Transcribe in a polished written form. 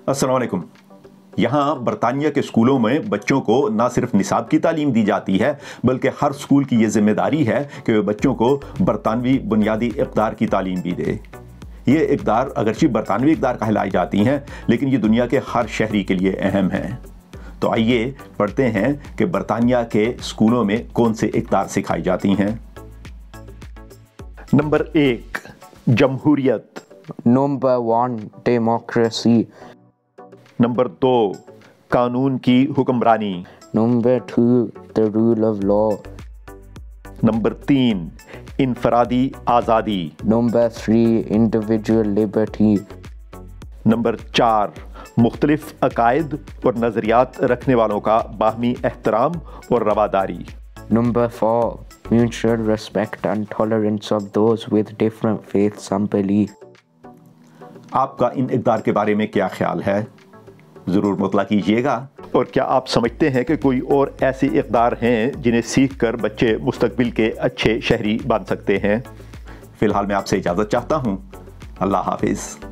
अस्सलाम वालेकुम। यहाँ बरतानिया के स्कूलों में बच्चों को ना सिर्फ निसाब की तालीम दी जाती है, बल्कि हर स्कूल की ये जिम्मेदारी है कि वे बच्चों को बरतानवी बुनियादी इक़दार की तालीम भी दे। ये इक़दार अगरचे बरतानवी इक़दार कहलाई जाती हैं, लेकिन ये दुनिया के हर शहरी के लिए अहम हैं। तो आइए पढ़ते हैं कि बरतानिया के स्कूलों में कौन से इक़दार सिखाई जाती हैं। नंबर 1, जमहूरियत। Number 1, democracy. नंबर 2, कानून की हुक्मरानी। Number 2, the rule of law. Number 3, इनफरादी आज़ादी। Number 3, individual liberty. नंबर 4, मुख्तलिफ अकायद और नज़रियात रखने वालों का बाहमी एहतराम और रवादारी। Number 4, mutual respect and tolerance of those with different faiths and beliefs. आपका इन इक़दार के बारे में क्या ख्याल है? ज़रूर मुतला कीजिएगा। और क्या आप समझते हैं कि कोई और ऐसे इक़दार हैं जिन्हें सीख कर बच्चे मुस्तकबिल के अच्छे शहरी बन सकते हैं? फ़िलहाल मैं आपसे इजाज़त चाहता हूँ। अल्लाह हाफ़िज़।